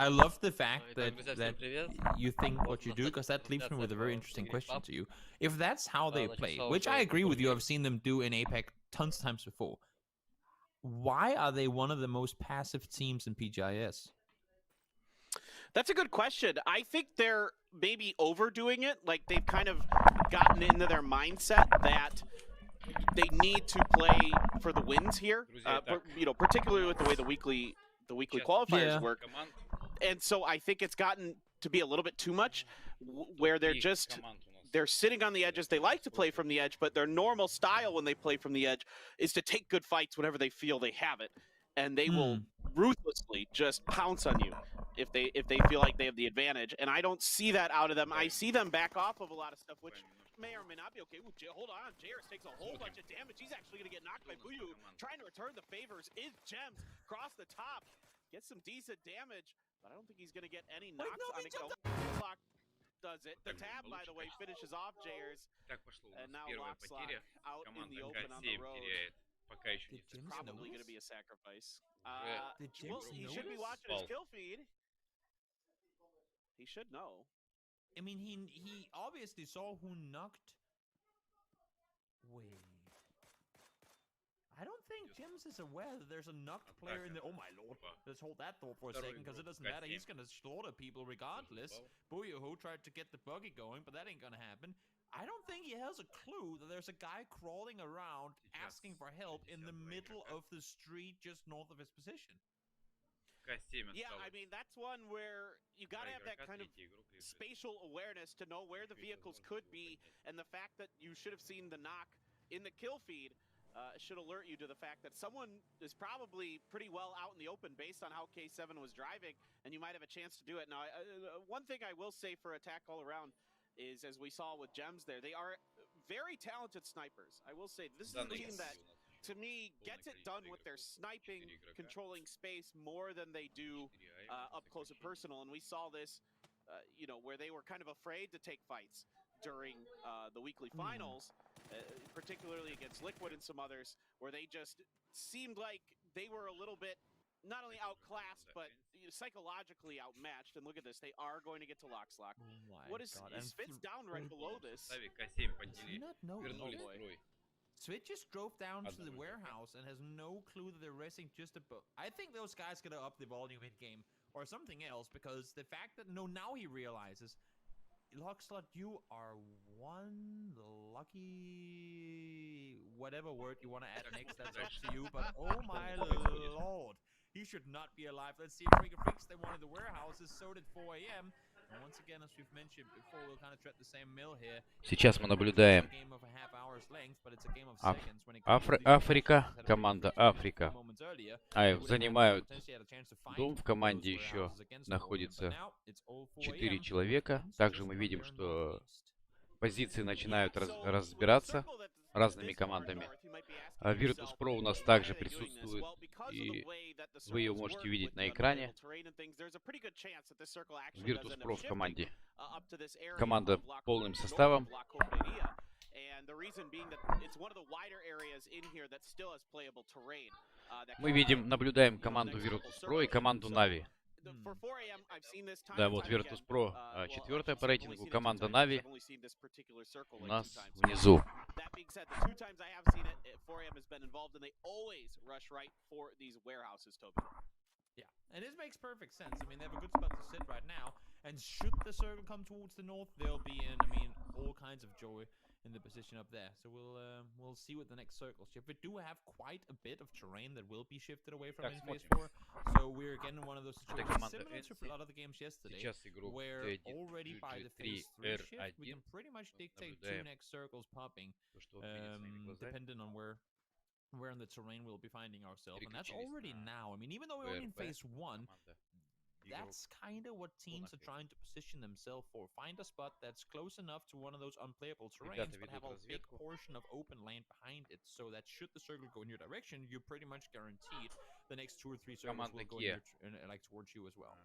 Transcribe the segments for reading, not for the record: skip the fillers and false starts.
I love the fact that you think what you do, because that leaves me with a very interesting question to you. If that's how they play, which I agree with you, I've seen them do in APAC tons of times before, why are they one of the most passive teams in PGIS? That's a good question. I think they're maybe overdoing it. Like, they've kind of gotten into their mindset that they need to play for the wins here, you know, particularly with the way the weekly qualifiers work. And so I think it's gotten to be a little bit too much, where they're sitting on the edges. They like to play from the edge, but their normal style when they play from the edge is to take good fights whenever they feel they have it, and they will ruthlessly just pounce on you if they feel like they have the advantage. And I don't see that out of them. I see them back off of a lot of stuff, which may or may not be okay. Ooh, hold on, Jairus takes a whole bunch of damage. He's actually going to get knocked by Buyu. Trying to return the favors is Gems across the top. Gets some decent damage, but I don't think he's going to get any knocks on it. Clock does it. The tab, by the way, finishes off Jairus. And now Lockslot out in the open on the road. It's probably going to be a sacrifice. He should be watching his kill feed. He should know. I mean, he obviously saw who knocked. Wait. I don't think Jims is aware that there's a knocked player in the. Oh my lord! Let's hold that thought for a second, because it doesn't matter. He's gonna slaughter people regardless. Buyoho tried to get the buggy going, but that ain't gonna happen. I don't think he has a clue that there's a guy crawling around asking for help in the middle of the street just north of his position. Yeah, I mean, that's one where you gotta have that kind of spatial awareness to know where the vehicles could be, and the fact that you should have seen the knock in the kill feed should alert you to the fact that someone is probably pretty well out in the open based on how K7 was driving, and you might have a chance to do it. Now, one thing I will say for Attack All Around is, as we saw with Gems there, they are very talented snipers. I will say, this is a team that, to me, gets it done with their sniping, controlling space more than they do up close and personal. And we saw this, you know, where they were kind of afraid to take fights during the weekly finals, particularly against Liquid and some others, where they just seemed like they were a little bit not only outclassed, but psychologically outmatched. And look at this, they are going to get to Lockslot. What is Svitz down right below this? Does he not know? Oh boy. Svitz just drove down to the warehouse and has no clue that they're racing just above. I think those guys gotta up the volume in game or something else, because the fact that now he realizes, Lockslot, you are one lucky whatever word you want to add next, that's up to you, but oh my lord, he should not be alive. Let's see if we can fix them. One of the warehouses, so did 4 AM. And once again, as we've mentioned before, we'll kind of tread the same mill here. Сейчас мы наблюдаем Африка, команда Африка. Занимают дом, в команде еще находится 4 человека. Также мы видим, что позиции начинают разбираться разными командами. Virtus Pro у нас также присутствует, и вы ее можете видеть на экране. Virtus Pro в команде. Команда полным составом. Мы видим, наблюдаем команду Virtus Pro и команду Na'Vi. Да, вот Virtus Pro 4-я по рейтингу, команда Na'Vi у нас внизу. Yeah, and this makes perfect sense. I mean, they have a good spot to sit right now, and should the circle come towards the north, they'll be in, I mean, all kinds of joy in the position up there. So we'll see what the next circle shift. We do have quite a bit of terrain that will be shifted away from in phase 4. So we're again in one of those situations similar to a lot of the games yesterday, where already by the phase 3 shift, we can pretty much dictate 2 next circles popping, depending on where in the terrain we'll be finding ourselves. And that's already now. I mean, even though we're only in phase 1, that's kind of what teams are trying to position themselves for. Find a spot that's close enough to one of those unplayable terrains, but have a big portion of open land behind it, so that should the circle go in your direction, you're pretty much guaranteed the next 2 or 3 circles will go like towards you as well.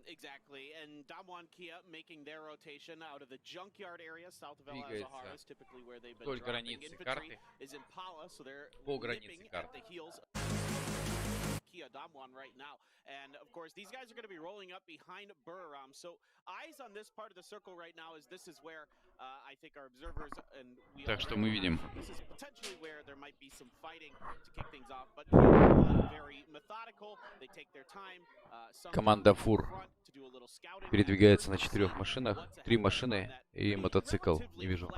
Exactly, and Damwon Kia making their rotation out of the junkyard area south of El Azahar is typically where they've been dropping. Infantry is in Pala, so they're nipping at the heels. Kia Damwon right now. And of course, these guys are going to be rolling up behind Buriram. So eyes on this part of the circle right now, as this is where I think our observers and we Так что мы видим. this is potentially where there might be some fighting to kick things off. But Kia Damwon, very methodical. They take their time. Команда Фур передвигается на 4 машинах. 3 машины и мотоцикл. Не вижу.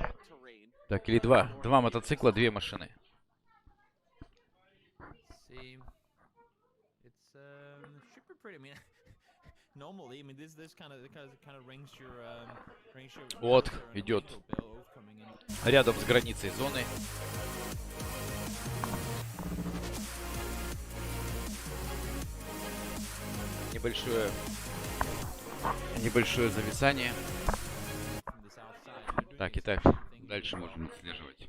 Так, или 2. 2 мотоцикла, 2 машины. Вот, идет рядом с границей зоны. Небольшое зависание. Так, итак, дальше можем отслеживать.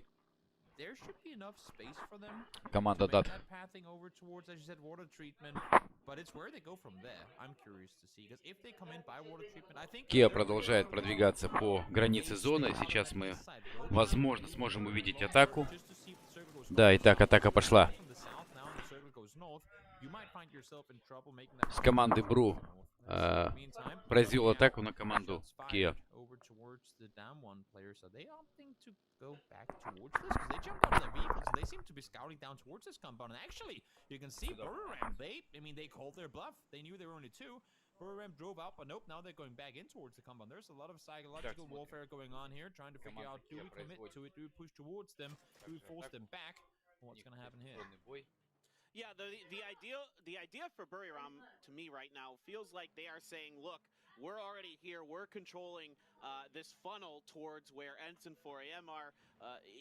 Команда Дат. Киа продолжает продвигаться по границе зоны. Сейчас мы, возможно, сможем увидеть атаку. Да, итак, атака пошла. С команды Бру произвел атаку на команду Kia. Buriram drove out, but nope, now they're going back in towards the compound. There's a lot of psychological warfare going on here, trying to figure out, do we commit to it, do we push towards them, do we force them back? What's going to happen here? Yeah, the idea for Buriram to me right now feels like they are saying, look, we're already here, we're controlling this funnel towards where Ensign 4AM are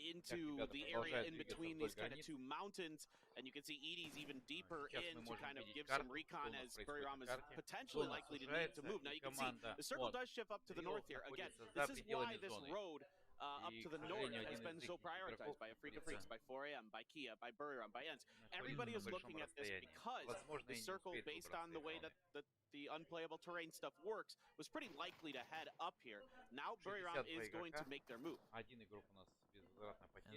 into the area in between these kind of two mountains, and you can see Edie's even deeper in to kind of give some recon as Buriram is potentially likely to need to move. Now you can see the circle does shift up to the north here. Again, this is why this road up to the north has been so prioritized by Afrika Freaks, by 4AM, by Kia, by Buriram, by Ents. Everybody is looking at this because the circle, based on the way that the unplayable terrain stuff works, was pretty likely to head up here. Now Buriram is going to make their move. And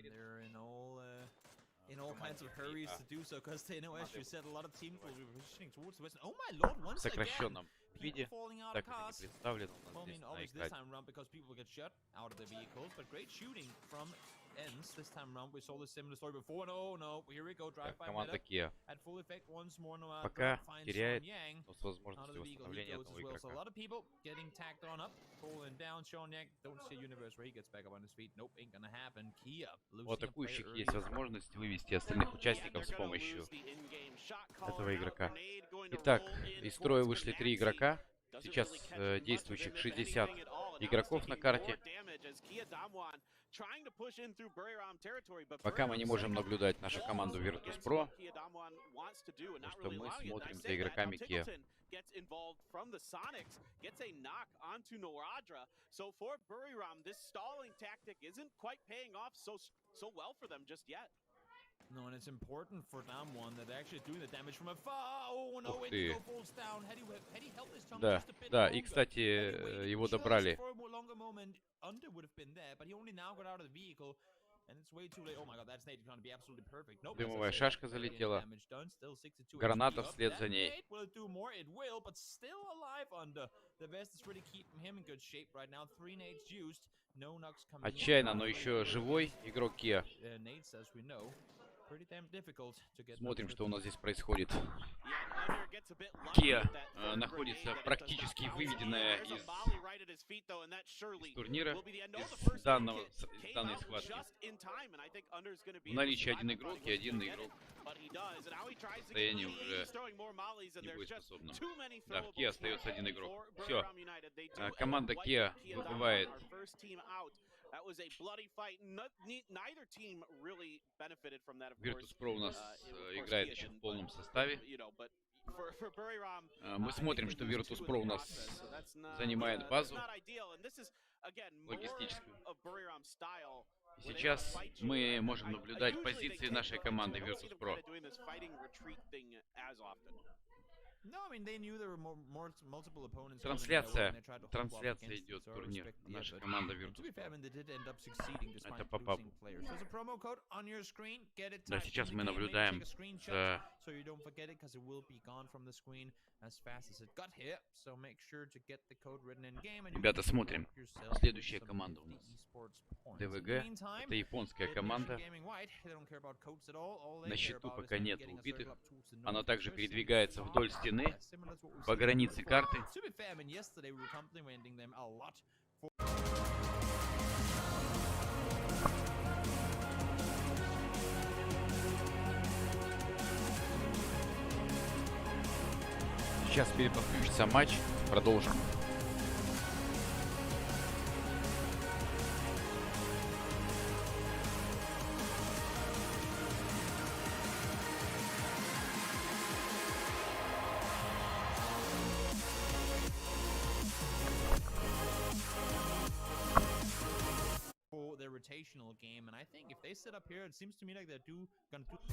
they're in all kinds of hurries to do so, because they know, as you said, a lot of teams will be positioning towards the west. Oh my lord, once again, people falling out of cars. Well, I mean, obviously this time around because people get shot out of their vehicles, but great shooting from Ends. This time around we saw the similar story before. No, here we go, drive by команда Kia at full effect once more. пока теряет возможности восстановления одного игрока. So a lot of people getting tagged on up, falling down. Sean Yang, don't see a universe where he gets back up on his feet. Nope, ain't gonna happen. Kia, у атакующих есть возможность вывести остальных участников с помощью этого игрока. Итак, из строя вышли 3 игрока. Сейчас действующих 60 игроков на карте. Пока мы не можем наблюдать нашу команду Virtus.pro, потому что мы смотрим за игроками Kia. No, and it's important for Damwon that they're actually doing the damage from afar. Oh no, Indigo falls down. Had he held this tongue just a bit Да, и, кстати, его добрали. Under would have been there, but he only now got out of the vehicle, and it's way too late. Oh my god, that's Nate going to be absolutely perfect. Nope, Дымовая шашка залетела. Граната вслед за ней. Will it do more? It will, but still alive under. The vest is really keeping him in good shape right now. 3 nades used. No knocks coming. Отчаянно, но еще живой игрок Kia. Nate says we know. Смотрим, что у нас здесь происходит. Kia находится практически выведенная из турнира, из данной схватки. В наличии 1 игрок и 1 игрок в состоянии уже небоеспособным. Да, в Kia остается 1 игрок. Все. Команда Kia выбывает. Virtus.pro у нас играет еще в полном составе. Мы смотрим, что Virtus.pro у нас занимает базу логистическую. И сейчас мы можем наблюдать позиции нашей команды Virtus.pro. Трансляция идет, турнир. Наша команда Virtus. Это по ПАБГ. Да, сейчас мы наблюдаем за... Ребята, смотрим. Следующая команда у нас ПВГ. Это японская команда. На счету пока нет убитых. Она также передвигается вдоль стены по границе карты. Сейчас переподключится матч. Продолжим. Rotational game, and I think if they sit up here, it seems to me like they're gonna do.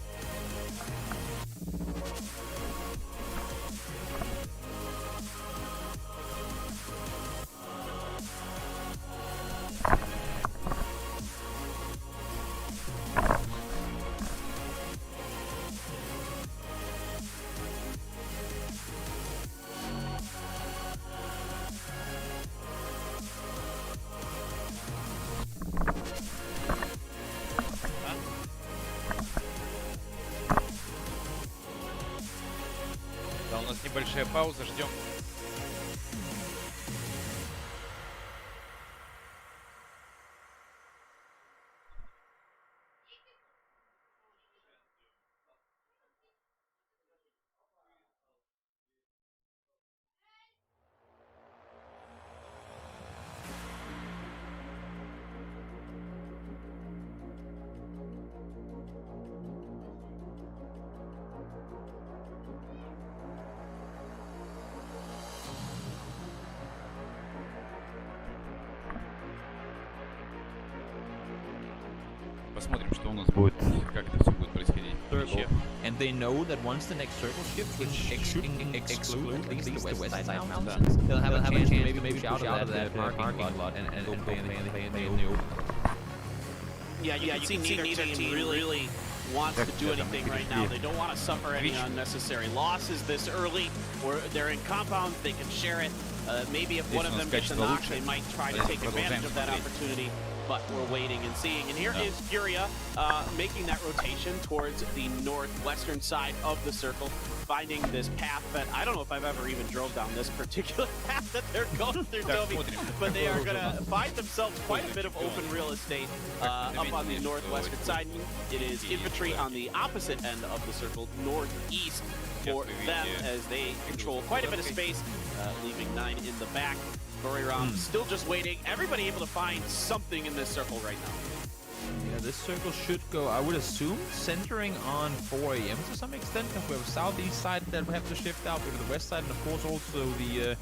Да, у нас небольшая пауза, ждем. Посмотрим, что у нас будет, как это все будет происходить. And they know that once the next circle shifts, which exclude at least the west side mountains, they'll have a chance to maybe push out of that parking lot and play in the open. Yeah, you can see neither team really wants to do anything right now. They don't want to suffer any unnecessary losses this early, or they're in compounds, they can share it. Maybe if one of them gets a knock, they might try to take advantage of that opportunity. But we're waiting and seeing. And here is Furia making that rotation towards the northwestern side of the circle, finding this path that I don't know if I've ever even drove down this particular path that they're going through, Toby, but they are going to find themselves quite a bit of open real estate up on the northwestern side. It is infantry on the opposite end of the circle, northeast, for them as they control quite a bit of space, leaving 9 in the back. Still just waiting. Everybody able to find something in this circle right now. Yeah, this circle should go, I would assume, centering on 4 AM to some extent, because we have a southeast side that we have to shift out, we have the west side, and of course also the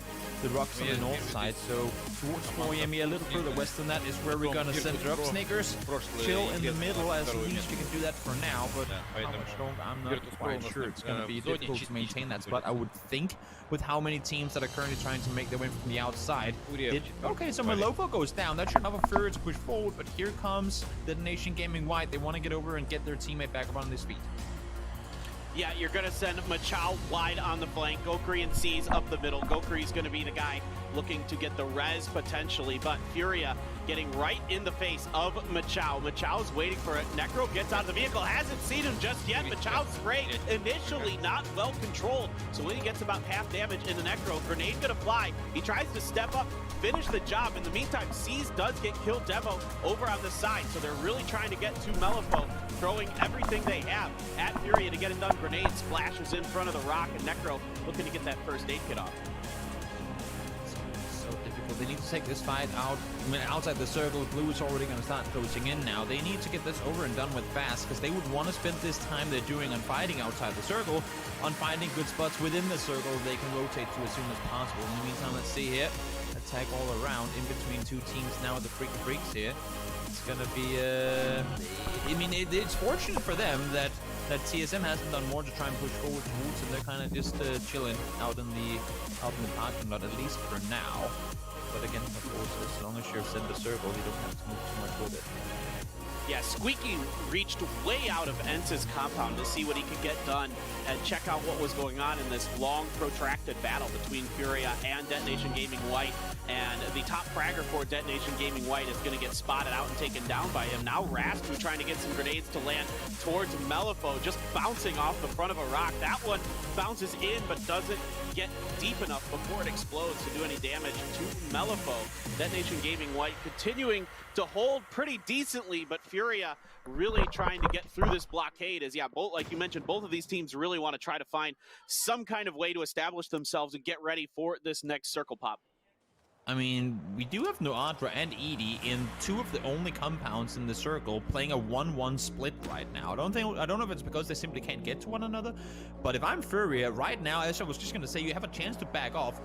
rocks on the north side. So towards 4 AM, a little further west than that is where we're gonna center up. Snickers, chill in the middle, as least we can do that for now, but how much longer, I'm not quite sure. It's gonna be difficult to maintain that spot, I would think, with how many teams that are currently trying to make their way from the outside. Okay, so Malofo goes down. That should have a Fury to push forward, but here comes Detonation Gaming White. They want to get over and get their teammate back up on his feet. Yeah, you're going to send Machao wide on the flank. Gokurian sees up the middle. Gokuri's going to be the guy looking to get the res potentially, but Furia getting right in the face of Machao. Machao's waiting for it. Necro gets out of the vehicle, hasn't seen him just yet. Machao's spray initially not well controlled, so when he gets about half damage in the Necro, grenade gonna fly. He tries to step up, finish the job. In the meantime, C's does get killed Devo over on the side, so they're really trying to get to Melifo, throwing everything they have at Furia to get it done. Grenade splashes in front of the rock, and Necro looking to get that first aid kit off. They need to take this fight out. I mean, outside the circle, Blue is already going to start closing in now. They need to get this over and done with fast, because they would want to spend this time they're doing on fighting outside the circle on finding good spots within the circle they can rotate to as soon as possible. In the meantime, let's see here. Attack all around in between two teams now with the Freaky Freaks here. It's gonna be, I mean, it's fortunate for them that TSM hasn't done more to try and push forward towards, and they're kind of just chilling out in the parking lot, at least for now. But again, of course, as long as you're in the circle, you don't have to move too much with it. Yeah, Squeaky reached way out of Ence's compound to see what he could get done and check out what was going on in this long, protracted battle between Furia and Detonation Gaming White. And the top fragger for Detonation Gaming White is going to get spotted out and taken down by him. Now Rastu trying to get some grenades to land towards Melifo, just bouncing off the front of a rock. That one bounces in but doesn't get deep enough before it explodes to do any damage to Melifo. Detonation Gaming White continuing to hold pretty decently, but Furia really trying to get through this blockade as, yeah, both, like you mentioned, both of these teams really want to try to find some kind of way to establish themselves and get ready for this next circle pop. I mean, we do have Noadra and Edie in two of the only compounds in the circle playing a 1-1 split right now. I don't know if it's because they simply can't get to one another, but if I'm Furia right now, as I was just going to say, you have a chance to back off.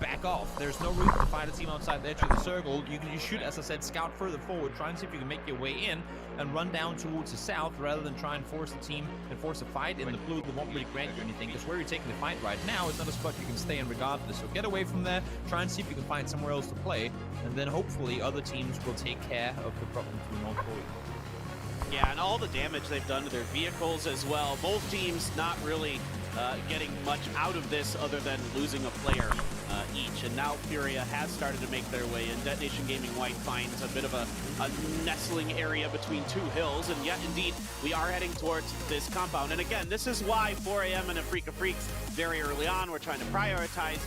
Back off. There's no reason to find a team outside the edge of the circle. You should, as I said, scout further forward, try and see if you can make your way in and run down towards the south rather than try and force the team and force a fight in the blue that won't really grant you anything, because where you're taking the fight right now is not a spot you can stay in regardless. So get away from there, try and see if you can find somewhere else to play, and then hopefully other teams will take care of the problem to North Korea. Yeah, and all the damage they've done to their vehicles as well. Both teams not really getting much out of this other than losing a player each. And now Furia has started to make their way in. Detonation Gaming White finds a bit of a nestling area between two hills. And yet, indeed, we are heading towards this compound. And again, this is why 4AM and Afrika Freaks very early on were trying to prioritize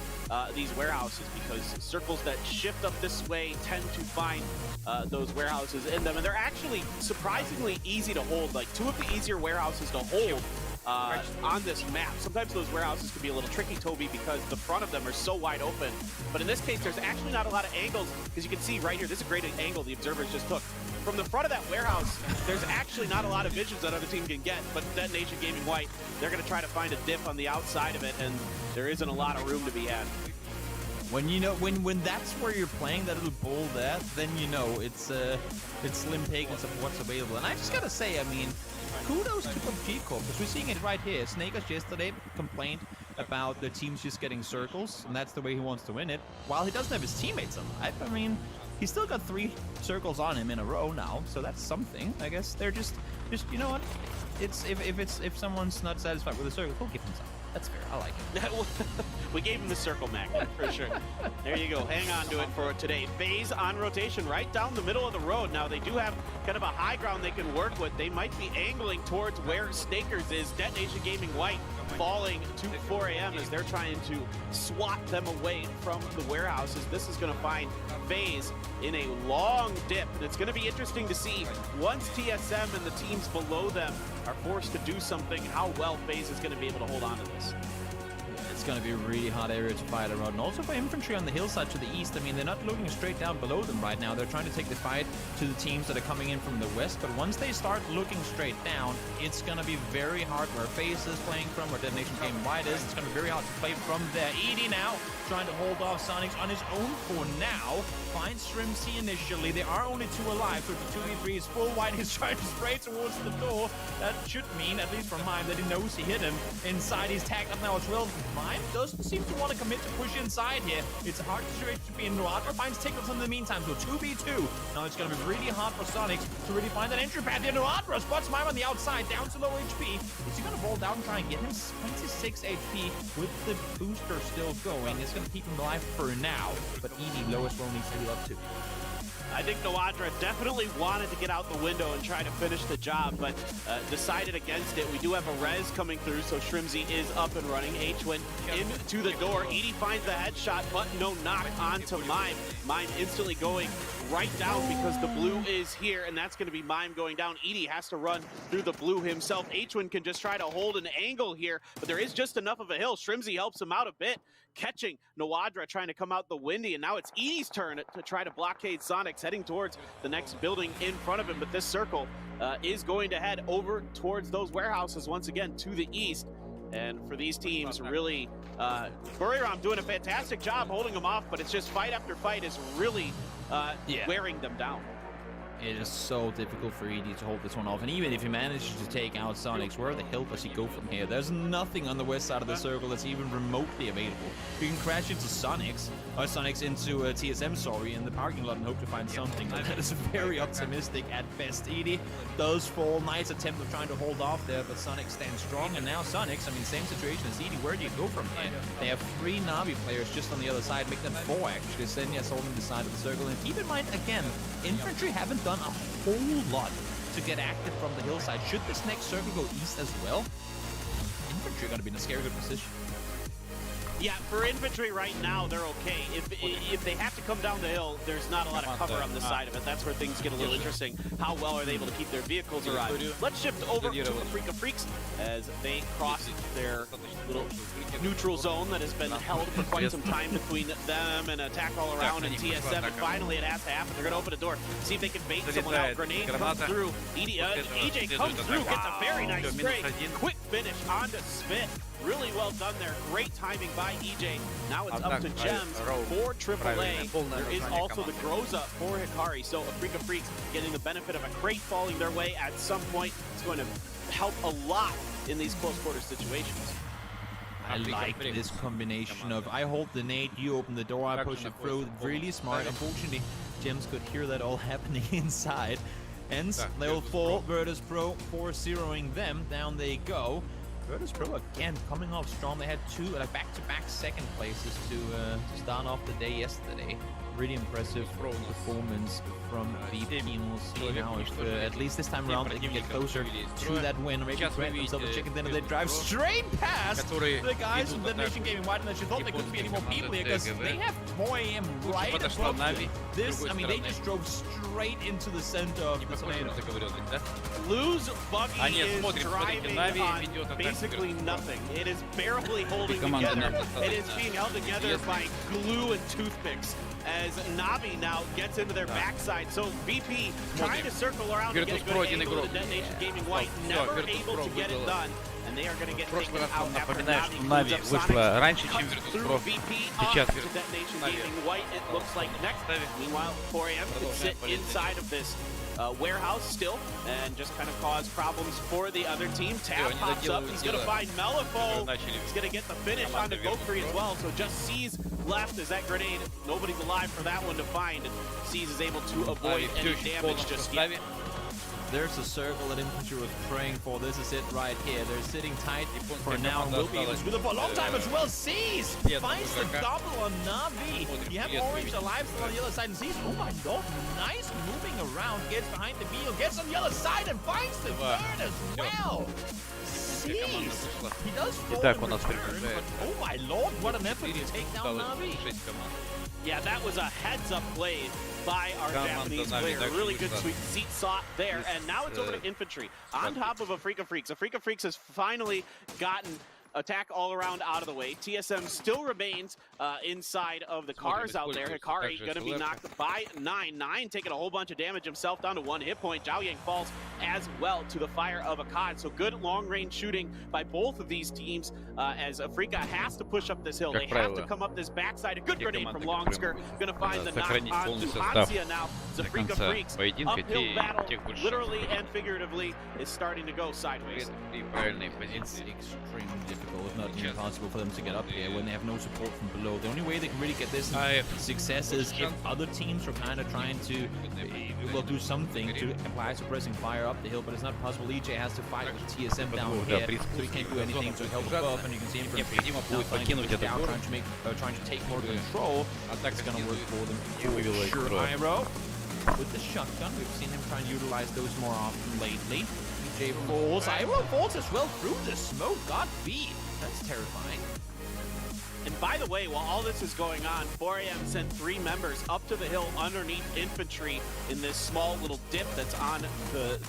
these warehouses, because circles that shift up this way tend to find those warehouses in them. And they're actually surprisingly easy to hold. Like, two of the easier warehouses to hold on this map. Sometimes those warehouses can be a little tricky, Toby, because the front of them are so wide open. But in this case, there's actually not a lot of angles, because you can see right here, this is a great angle the observers just took. From the front of that warehouse, there's actually not a lot of visions that other team can get, but Detonation Gaming White, they're going to try to find a dip on the outside of it, and there isn't a lot of room to be had. When you know, when that's where you're playing, that little bowl there, then you know it's slim pickings of what's available. And I just gotta say, I mean, kudos to Pubg Corp, because we're seeing it right here. Snakers yesterday complained about the teams just getting circles, and that's the way he wants to win it. While he doesn't have his teammates alive, I mean, he's still got 3 circles on him in a row now, so that's something. I guess they're just you know what? It's if someone's not satisfied with the circle, he'll give him some. That's fair. I like it. We gave him the circle magnet, for sure. There you go. Hang on to it for today. FaZe on rotation right down the middle of the road. Now, they do have kind of a high ground they can work with. They might be angling towards where Snakers is. Detonation Gaming White falling to 4AM as they're trying to swat them away from the warehouses. This is going to find FaZe in a long dip, and it's going to be interesting to see once TSM and the teams below them are forced to do something, how well FaZe is going to be able to hold on to this. It's going to be a really hard area to fight around. And also for infantry on the hillside to the east, I mean, they're not looking straight down below them right now. They're trying to take the fight to the teams that are coming in from the west. But once they start looking straight down, it's going to be very hard where FaZe is playing from, where Detonation Gaming White is. It's going to be very hard to play from there. Edie now trying to hold off Sonics on his own for now. Finds Strimzy initially. There are only 2 alive, so the 2v3 is full. White is trying to spray towards the door. That should mean, at least from Mime, that he knows he hit him inside. He's tagged up now as well. Mime doesn't seem to want to commit to push inside here. It's a hard situation to be in. Noadra finds Tickles in the meantime, so 2v2. Now it's going to be really hard for Sonics to really find that entry path here. Noadra spots Mime on the outside, down to low HP. Is he going to roll down and try and get him 26 HP with the booster still going? It's going to keep him alive for now, but Edie lowest will needs to heal up too. I think Noadra definitely wanted to get out the window and try to finish the job, but decided against it. We do have a res coming through, so Strimzy is up and running. H-Win into the door. Edie finds the headshot, but no knock onto Mime. Mime instantly going right down because the blue is here, and that's going to be Mime going down. Edie has to run through the blue himself. H-Win can just try to hold an angle here, but there is just enough of a hill. Strimzy helps him out a bit, catching Noadra trying to come out the windy, and now it's Edie's turn to try to blockade Sonics, heading towards the next building in front of him, but this circle is going to head over towards those warehouses once again to the east. And for these teams, really, Buriram doing a fantastic job holding them off, but it's just fight after fight is really wearing them down. It is so difficult for ED to hold this one off, and even if he manages to take out Sonics, where the hell does he go from here? There's nothing on the west side of the circle that's even remotely available. You can crash into Sonics, or Sonics into TSM, sorry, in the parking lot and hope to find something. That is very optimistic at best. ED does fall. Nice attempt of trying to hold off there, but Sonic stands strong, and now Sonics, I mean, same situation as ED. Where do you go from here? They have 3 Na'Vi players just on the other side, make them 4 actually. Senya's holding the side of the circle, and keep in mind, again, infantry haven't done a whole lot to get active from the hillside. Should this next circle go east as well, infantry are going to be in a scary good position. Yeah, for infantry right now, they're okay. If they have to come down the hill, there's not a lot of cover on the side of it. That's where things get a little interesting. How well are they able to keep their vehicles arrived? Let's shift over to Afrika Freaks as they cross their little neutral zone that has been held for quite some time between them and attack all around and TSM. And finally, it has to happen. They're going to open the door, see if they can bait someone out. Grenade comes through. EJ comes through, gets a very nice spray. Quick finish onto Smith. Really well done there. Great timing by EJ. Now it's up to Gems for AAA. There is also the Groza for Hikari. So Afrika Freaks getting the benefit of a crate falling their way at some point. It's going to help a lot in these close quarter situations. I like this combination of I hold the nade, you open the door, I push it through. Really smart. Unfortunately, Gems could hear that all happening inside. Hence, level 4, Virtus Pro 4-0ing them. Down they go. Virtus Pro again coming off strong. They had 2 back-to-back second places to start off the day yesterday. Really impressive performance from VP. We'll see now if at least this time around they can get closer to that win. Maybe grant themselves a chicken dinner. They drive straight past the guys from Detonation Gaming. Why didn't you thought there couldn't be any more people here? Because they have 4 AM right above them. This, I mean, they just drove straight into the center of the tornado. Lou's buggy is driving on basically nothing. It is barely holding together. It is being held together by glue and toothpicks as Na'Vi now gets into their backside. So VP trying to circle around and get a good angle to Detonation Gaming White, never able to get it done. And they are going to get taken out after Na'Vi вышла раньше, чем through VP up to Detonation Gaming White. It looks like next. Meanwhile, 4AM can sit inside of this warehouse still and just kind of cause problems for the other team. Tab pops up. He's going to find Melifo. He's going to get the finish onto Gokri as well. So just C's left as that grenade. Nobody's alive for that one to find. And C's is able to avoid any damage just yet. There's a circle that infantry was praying for. This is it right here. They're sitting tight for now. Will be able to do it for a long time as well. Sees finds the double on Na'Vi. You have Orange alive still on the other side, and Sees, oh my god, nice moving around. Gets behind the wheel, gets on the other side, and finds the third as well. Sees, he does fall in return, but oh my lord, what an effort to take down Na'Vi. Yeah, that was a heads-up play by our Japanese player. Really good sweet seat sought there. And now it's over to infantry. On top of Afrika Freaks. Afrika Freaks has finally gotten attack all around out of the way. TSM still remains inside of the cars out there. Hikari going to be knocked by 9. 9 taking a whole bunch of damage himself down to 1 hit point. Zhao Yang falls as well to the fire of Akkad. So good long-range shooting by both of these teams as Afrika has to push up this hill. They have to come up this backside. A good grenade from Longsker. Going to find the knock on to Hansia now. Afrika Freaks uphill battle, literally and figuratively, is starting to go sideways. It's extremely difficult, if not impossible, for them to get up here when they have no support from below. The only way they can really get this success is if other teams are kind of trying to do something to apply suppressing fire up the hill, but it's not possible. EJ has to fight with TSM down here, so he can't do anything to help above, and you can see him from trying to take more control. That's going to work for them. Sure, Iro with the shotgun. We've seen him try and utilize those more often lately. EJ falls. Iro falls as well through the smoke. Got beat. That's terrifying. And by the way, while all this is going on, 4AM sent 3 members up to the hill underneath infantry in this small little dip that's on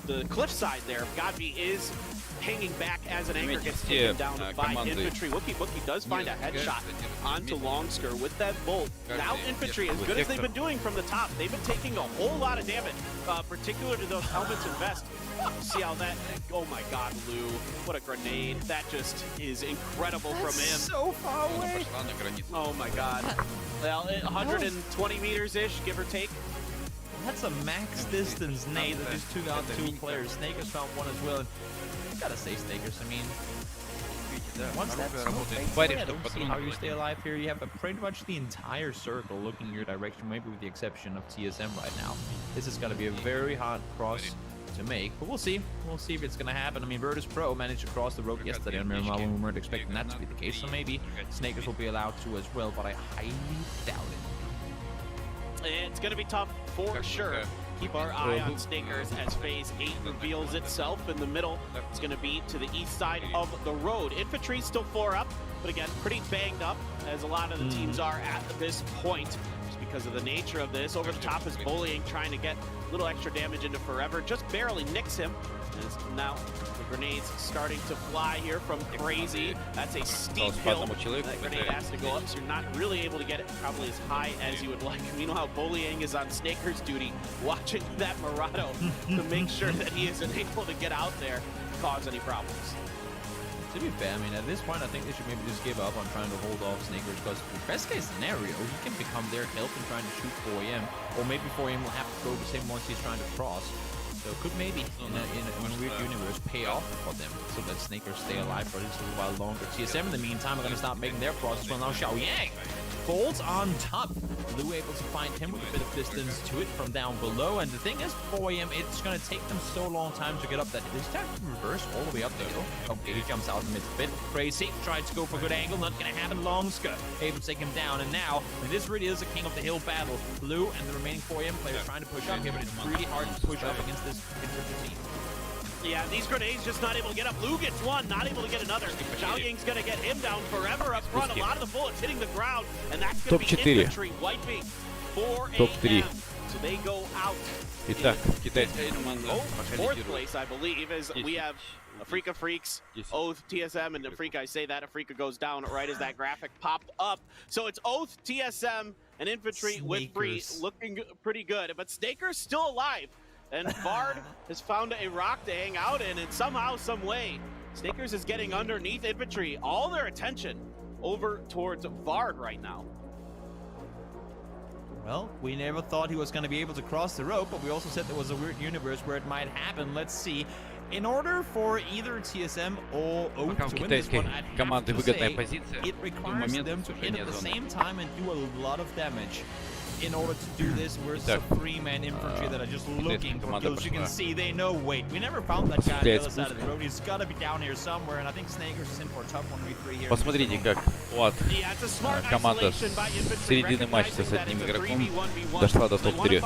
the cliffside there. Godby is hanging back as an anchor gets taken down by infantry. Wookie does find a headshot onto Longsker with that bolt. Now infantry, as good as they've been doing from the top, they've been taking a whole lot of damage, particularly to those helmets and vests. See how that, oh my god, Lou, what a grenade. That just is incredible from him. So far away. Oh my god. Well, 120 meters-ish, give or take. That's a max distance nade that just took out 2 players. Snakers found 1 as well. And I gotta say, Snakers, I mean, once that's I don't see how you stay alive here. You have pretty much the entire circle looking in your direction, maybe with the exception of TSM right now. This is gonna be a very hard cross to make, but we'll see. We'll see if it's gonna happen. I mean, Virtus Pro managed to cross the road yesterday on Miramar when we weren't expecting that to be the case, so maybe Snakers will be allowed to as well, but I highly doubt it. It's gonna be tough for sure. Keep our eye on Snakers as Phase 8 reveals itself. In the middle, it's gonna be to the east side of the road. Infantry still 4 up, but again, pretty banged up, as a lot of the teams are at this point. Because of the nature of this. Over the top is Bullying, trying to get a little extra damage into Forever. Just barely nicks him. And now the grenades starting to fly here from Crazy. That's a steep hill. That grenade has to go up, so you're not really able to get it probably as high as you would like. Meanwhile, Bullying is on Snaker's duty, watching that Murado to make sure that he isn't able to get out there and cause any problems. To be fair, I mean, at this point, I think they should maybe just give up on trying to hold off Snakers, because best case scenario, he can become their help in trying to shoot 4am, or maybe 4am will have to go the same once he's trying to cross. So it could maybe, in a weird universe, pay off for them, so that Snakers stay alive for just a little while longer. TSM, in the meantime, are going to start making their crosses. Well, now Xiaoyang falls on top. Blue able to find him with a bit of distance to it from down below, and the thing is, 4am, it's going to take them so long time to get up that this time to reverse all the way up the hill. Okay, he jumps out in mid bit. Crazy tries to go for a good angle, not going to happen. Longska able to take him down, and now this really is a king of the hill battle. Blue and the remaining 4am players trying to push up here, but it's really hard to push up against this team. Yeah, these grenades just not able to get up. Blue gets one, not able to get another. Xiaoyang's gonna get him down. Forever up front. A lot of the bullets hitting the ground, and that's gonna be Infantry wiping 4am. So they go out. Итак, китайская команда. Fourth place, I believe, is we have Afrika Freaks, Oath, TSM, and Afrika. I say that Afrika goes down right as that graphic popped up. So it's Oath, TSM, and Infantry with Free looking pretty good, but Snaker's still alive. And Bard has found a rock to hang out in, and somehow, some way, Snakers is getting underneath Infantry. All their attention over towards Vard right now. Well, we never thought he was going to be able to cross the rope, but we also said there was a weird universe where it might happen. Let's see. In order for either TSM or Oath to win this one, I'd have to say it requires them to hit at the same time and do a lot of damage. In order to do this, versus a 3-man infantry that are just looking for kills. You can see they know, wait, we never found that guy on the other side of the road. He's got to be down here somewhere, and I think Snakers is in for a tough 1v3 here. Посмотрите, как вот команда с середины матча с одним игроком дошла до топ-3.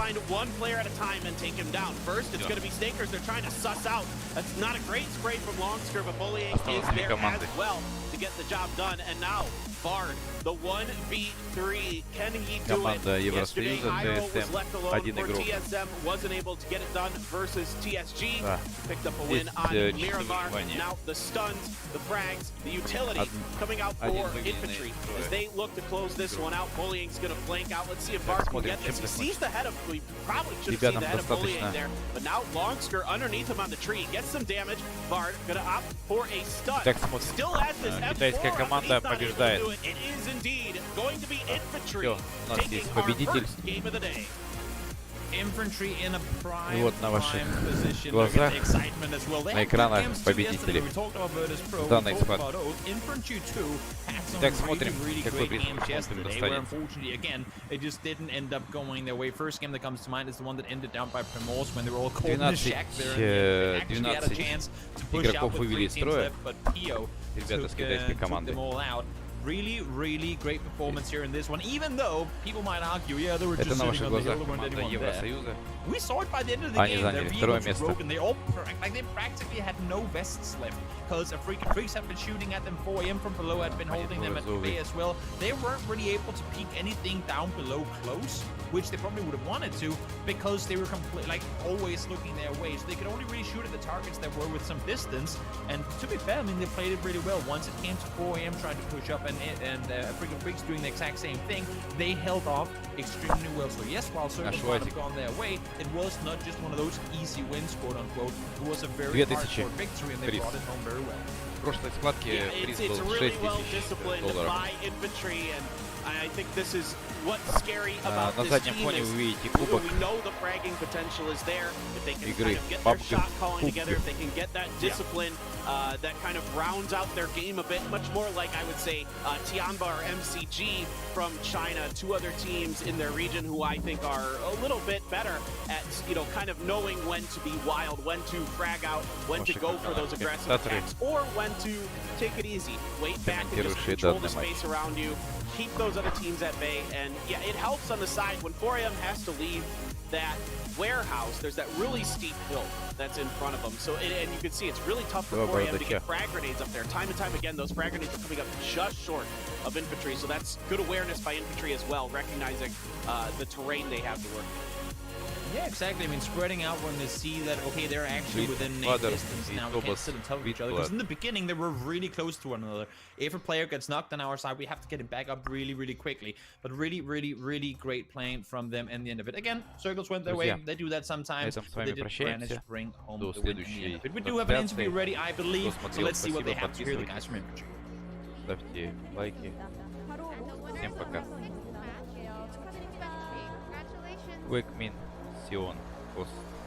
Осталось 3 команды. Bard, the 1v3, can he do Команда it? Евросоюза, TSM, один игрок. TSM wasn't able to get it done versus TSG. Picked up a win on Miramar. Now the stuns, the frags, the utility coming out for Infantry as they look to close this one out. Bullying's going to flank out. Let's see if Bard can get this. He sees the head of, we probably should have seen the head of Bullying there, but now Longsker underneath him on the tree gets some damage. Bard going to opt for a stun. Still has this Китайская команда побеждает. It is indeed going to be Infantry Всё, у нас есть победитель. Infantry in a prime, И вот на ваших глазах, на экранах победители в данной схватке. Итак, смотрим, какой приз им достанется. It just didn't end up going their way. First game that comes to mind is the one that ended down by Primos when they were all caught in the shack there. 12 игроков вывели из строя. Ребята с китайской команды. Really great performance here in this one, even though people might argue, yeah, they were just sitting on the hill, there weren't anyone there. We saw it by the end of the game, their vehicles were broken, they practically had no vests left, because Afrika Freaks have been shooting at them. 4am from below had been holding them at bay as well. They weren't really able to peek anything down below close, which they probably would have wanted to, because they were always looking their way, so they could only really shoot at the targets that were with some distance. And to be fair, I mean, they played it really well. Once it came to 4am trying to push up, and Afrika Freaks doing the exact same thing, they held off extremely well. So yes, while Circle might have gone their way, it was not just one of those easy wins, quote unquote. It was a very hard-fought victory, and they brought it home very well. прошлой схватке приз был $6000. I think this is what's scary about На this заднем team фоне is вы видите кубок we know the fragging potential is there. If they can игры kind of get their PABG shot calling together, if they can get that discipline that kind of rounds out their game a bit, much more like I would say Tianba or MCG from China, two other teams in their region who I think are a little bit better at, you know, kind of knowing when to be wild, when to frag out, when to go for those aggressive attacks, or when to take it easy, wait back and just control the space around you, keep those other teams at bay. And yeah, it helps on the side when 4AM has to leave that warehouse. There's that really steep hill that's in front of them. So and you can see it's really tough for 4AM to get frag grenades up there. Time and time again, those frag grenades are coming up just short of infantry. So that's good awareness by infantry as well, recognizing the terrain they have to work with. Yeah, exactly. I mean, spreading out when they see that, okay, they're actually within a distance now, we can't sit on top of each other. Because in the beginning, they were really close to one another. If a player gets knocked on our side, we have to get him back up really, really quickly. But really, really, really great playing from them in the end of it. Again, circles went their way. They do that sometimes. But they did manage to bring home the win in the end of it. We do have an interview ready, I believe. So let's see what they have to hear, the guys from infantry. Ставьте лайки. Всем пока. Векмин Сион.